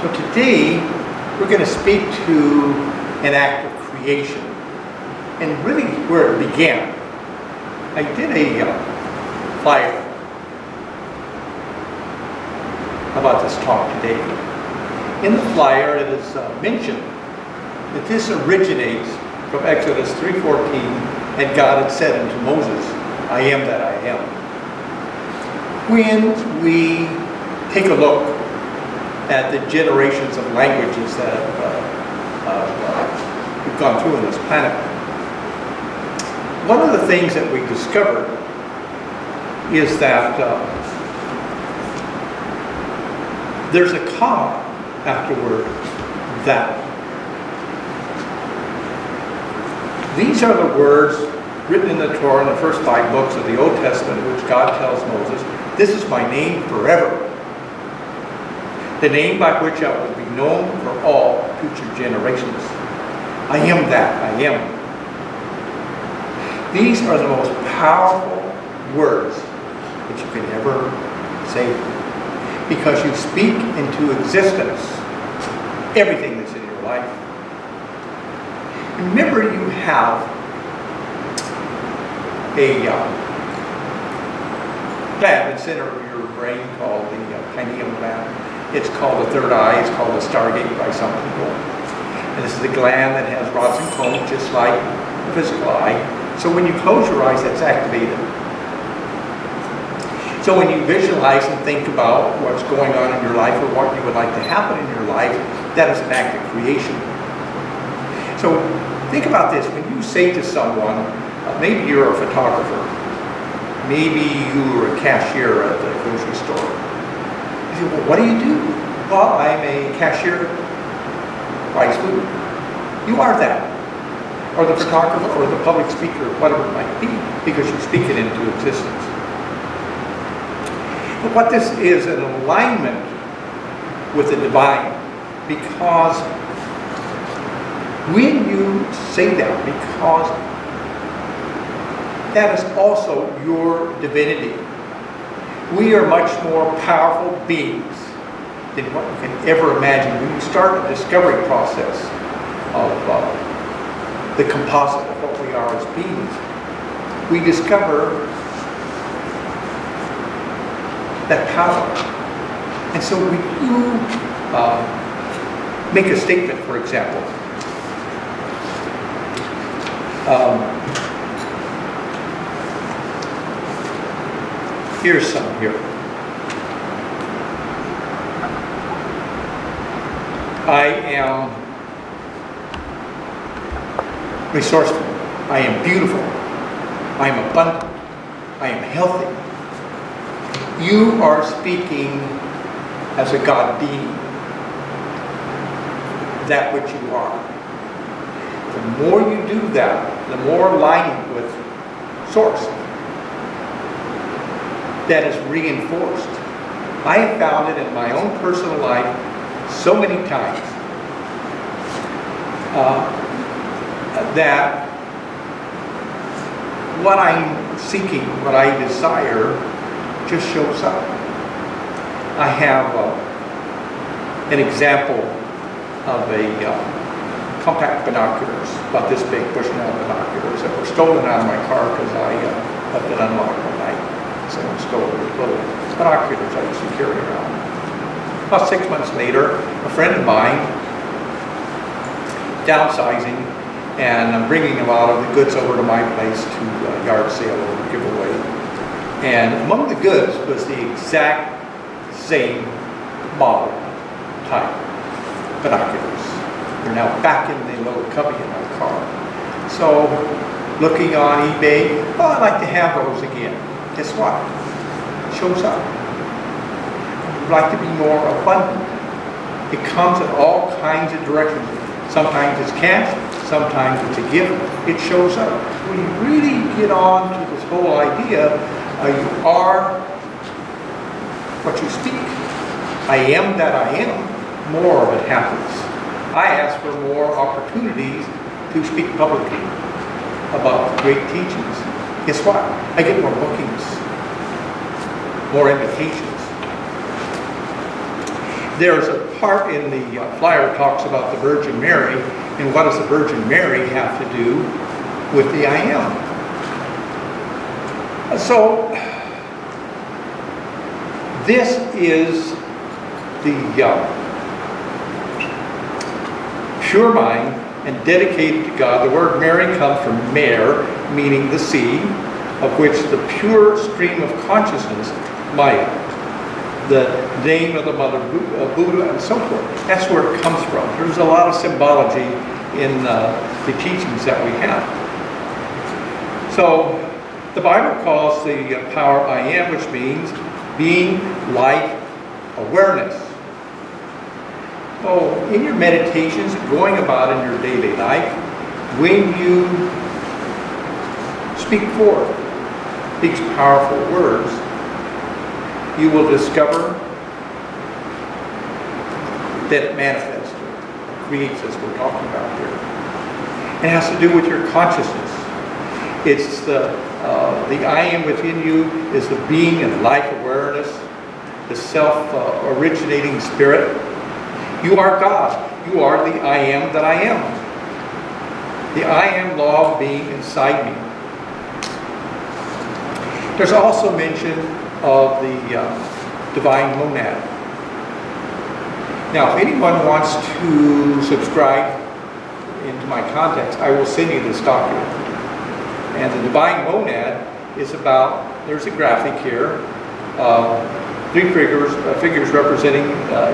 So today, we're going to speak to an act of creation, and really where it began. I did a flyer about this talk today. In the flyer, it is mentioned that this originates from Exodus 3:14, and God had said unto Moses, I am that I am. When we take a look at the generations of languages that we've gone through on this planet, one of the things that we discovered is that there's a comma after word that. These are the words written in the Torah in the first 5 books of the Old Testament, which God tells Moses, this is my name forever, the name by which I will be known for all future generations. I am that I am. These are the most powerful words that you can ever say, because you speak into existence everything that's in your life. Remember, you have a gland in the center of your brain called the pineal gland. It's called the third eye. It's called the stargate by some people. And this is a gland that has rods and cones, just like the physical eye. So when you close your eyes, that's activated. So when you visualize and think about what's going on in your life or what you would like to happen in your life, that is an act of creation. So think about this. When you say to someone, maybe you're a photographer, maybe you are a cashier at the grocery store. You say, well, what do you do? Well, I'm a cashier, buys food. You are that. Or the photographer, or the public speaker, whatever it might be, because you speak it into existence. But what this is an alignment with the divine, because when you say that, because that is also your divinity. We are much more powerful beings than what you can ever imagine. When you start a discovery process of the composite of what we are as beings, we discover that power. And so when you make a statement, for example, here's some here. I am resourceful. I am beautiful. I am abundant. I am healthy. You are speaking as a God being, that which you are. The more you do that, the more aligned with Source that is reinforced. I have found it in my own personal life so many times that what I'm seeking, what I desire, just shows up. I have an example of a compact binoculars, about this big, Bushnell binoculars, that were stolen out of my car because I left it unlocked one night. Someone stole these little binoculars I used to carry around. About 6 months later, a friend of mine, downsizing, and I'm bringing a lot of the goods over to my place to yard sale or give away. And among the goods was the exact same model type binoculars. They're now back in the little cubby in my car. So, looking on eBay, well, I'd like to have those again. Guess what? It shows up. I'd like to be more abundant. It comes in all kinds of directions. Sometimes it's cash, sometimes it's a gift. It shows up. When you really get on to this whole idea, you are what you speak. I am that I am. More of it happens. I ask for more opportunities to speak publicly about great teachings. Guess what? I get more bookings, more invitations. There's a part in the flyer talks about the Virgin Mary, and what does the Virgin Mary have to do with the I Am? So, this is the pure mind and dedicated to God. The word Mary comes from Mer, meaning the sea, of which the pure stream of consciousness, Maya, the name of the mother, Buddha, and so forth. That's where it comes from. There's a lot of symbology in the teachings that we have. So, the Bible calls the power I Am, which means being, life, awareness. Oh, in your meditations, going about in your daily life, when you speak forth these powerful words, you will discover that it manifests, creates, as we're talking about here. It has to do with your consciousness. It's the I Am within you is the being and life awareness, the self-originating spirit. You are God. You are the I Am that I am. The I Am law of being inside me. There's also mention of the divine monad. Now, if anyone wants to subscribe into my context, I will send you this document. And the divine monad is about, there's a graphic here, three figures representing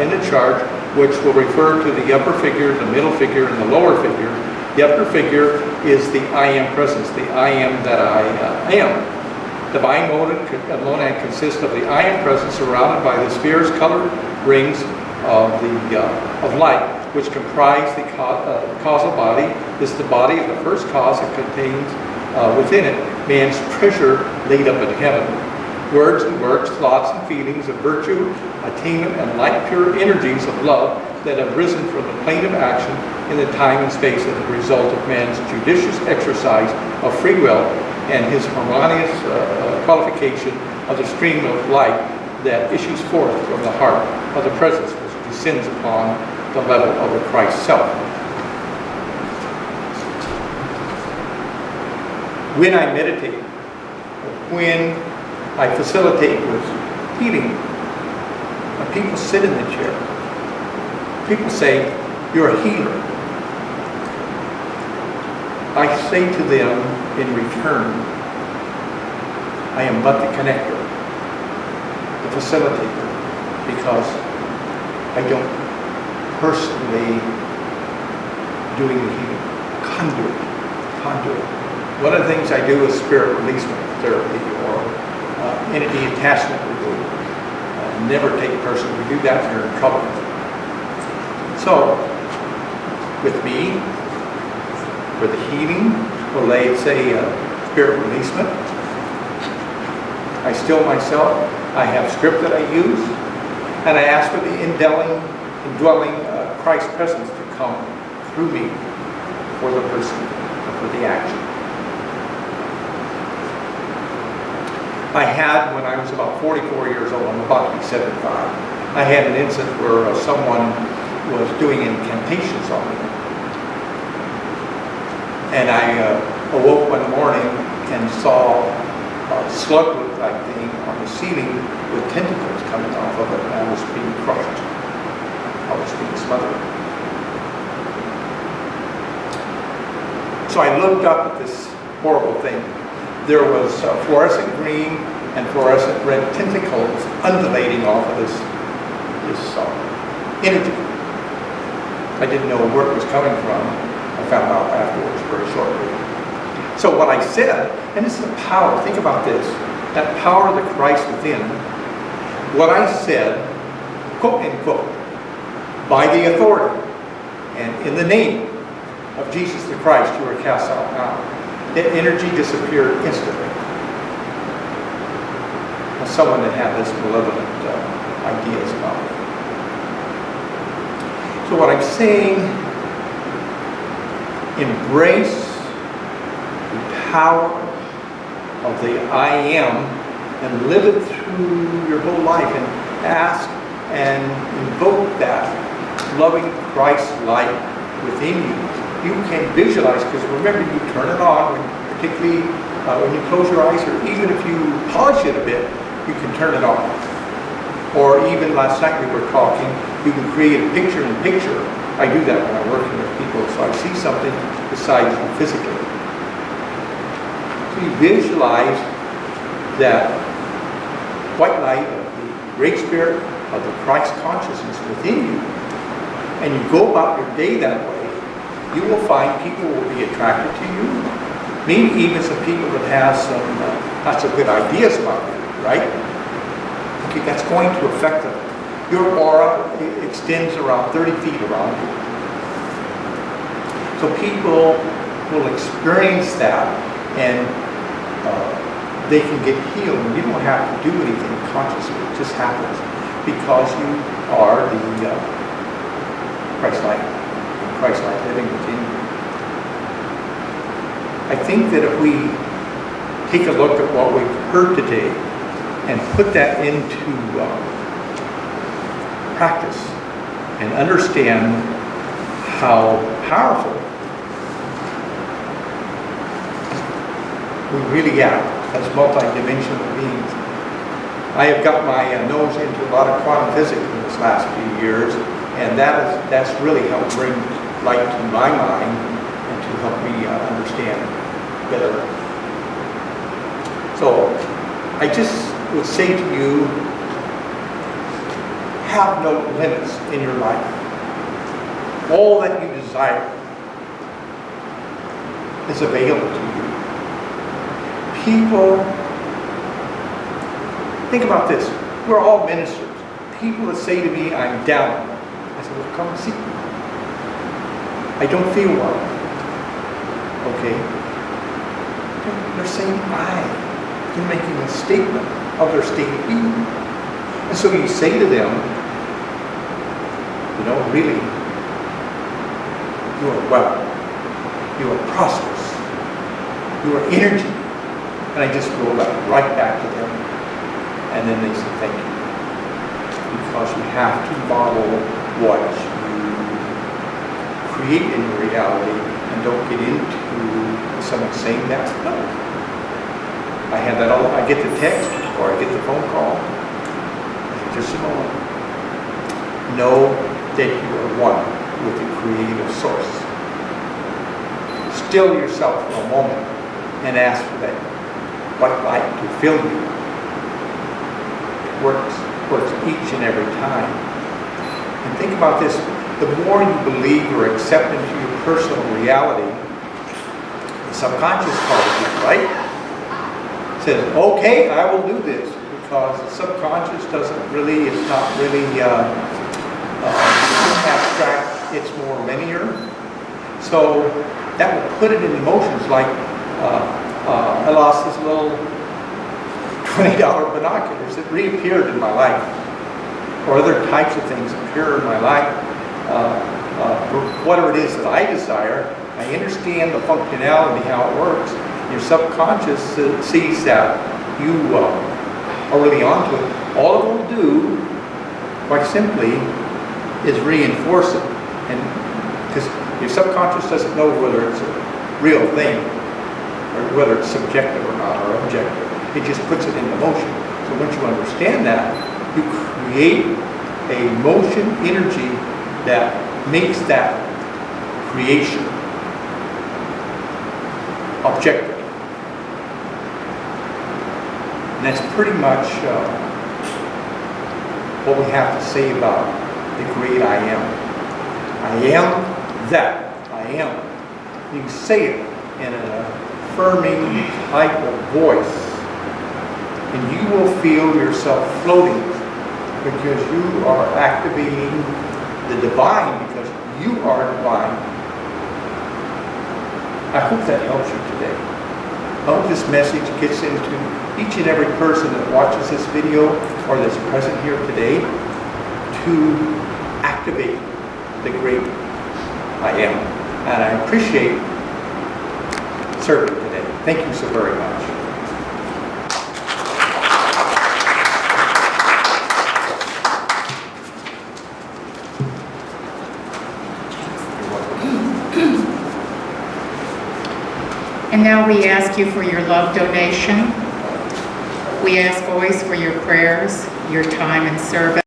in the chart, which will refer to the upper figure, the middle figure, and the lower figure. The upper figure is the I Am presence, the I Am that I am. Divine monad consists of the I Am presence surrounded by the spheres, colored rings of light, which comprise the causal body. This is the body of the first cause that contains within it man's treasure laid up in heaven. Words and works, thoughts and feelings of virtue, attainment, and light pure energies of love that have risen from the plane of action in the time and space as a result of man's judicious exercise of free will and his harmonious qualification of the stream of light that issues forth from the heart of the presence which descends upon the level of the Christ self. When I meditate, when I facilitate with healing, when people sit in the chair, people say, "You're a healer." I say to them in return, I am but the connector, the facilitator, because I don't personally doing the healing. Conduit. One of the things I do is spirit releasement therapy or entity attachment removal. Never take it personally. We do that, you're in trouble. So, with me, for the healing, or say spirit releasement, I still myself. I have script that I use, and I ask for the indwelling Christ presence to come through me for the person, for the action. I had, when I was about 44 years old, I'm about to be 75, I had an incident where someone was doing incantations on me. And I awoke one morning and saw a slug-like thing on the ceiling with tentacles coming off of it, and I was being crushed. I was being smothered. So I looked up at this horrible thing. There was fluorescent green and fluorescent red tentacles undulating off of this energy. I didn't know where it was coming from. I found out afterwards very shortly. So what I said, and it's the power, think about this, that power of the Christ within, what I said, quote unquote, by the authority and in the name of Jesus the Christ, you are cast out now. That energy disappeared instantly. As someone that had this malevolent ideas about it. So what I'm saying, embrace the power of the I Am and live it through your whole life and ask and invoke that loving Christ light within you. You can visualize, because remember, you turn it on, particularly when you close your eyes, or even if you polish it a bit, you can turn it on. Or even last night we were talking, you can create a picture-in-picture. I do that when I'm working with people, so I see something besides you physically. So you visualize that white light of the Great Spirit, of the Christ consciousness within you, and you go about your day that way, you will find people will be attracted to you. Maybe even some people that have some not so good ideas about you, right? Okay, that's going to affect them. Your aura extends around 30 feet around you. So people will experience that, and they can get healed. And you don't have to do anything consciously. It just happens because you are the Christ-like, Christ-like living within you. I think that if we take a look at what we've heard today and put that into practice and understand how powerful we really are as multidimensional beings. I have got my nose into a lot of quantum physics in this last few years, and that's really helped bring light to my mind and to help me understand better. So I just would say to you, have no limits in your life. All that you desire is available to you. People, think about this. We're all ministers. People that say to me, I'm down. I say, well, come and see me. I don't feel well. Okay? They're saying They're making a statement of their state of being. And so you say to them, really, you are well. You are prosperous. You are energy. And I just roll that right back to them. And then they say, thank you. Because you have to model what you create in your reality, and don't get into someone saying that. No. I have that all. I get the text or I get the phone call. I say, just a moment. Know that you are one with the creative source. Still yourself for a moment and ask for that white light to fill you. It works each and every time. And think about this. The more you believe or accept into your personal reality, the subconscious part of you, right? Says, okay, I will do this, because the subconscious doesn't really, it's not really abstract, it's more linear. So that will put it in motions. Like I lost this little $20 binoculars that reappeared in my life, or other types of things appear in my life. For whatever it is that I desire, I understand the functionality, how it works. Your subconscious sees that you are really onto it. All it will do, quite simply, is reinforce it. And because your subconscious doesn't know whether it's a real thing, or whether it's subjective or not, or objective. It just puts it into motion. So once you understand that, you create a motion energy that makes that creation objective. And that's pretty much what we have to say about the great I am. I am that. I am. You can say it in an affirming type of voice, and you will feel yourself floating, because you are activating the divine, because you are divine. I hope that helps you today. I hope this message gets into each and every person that watches this video or that's present here today to activate the great I am. And I appreciate serving today. Thank you so very much. And now we ask you for your love donation. We ask always for your prayers, your time and service.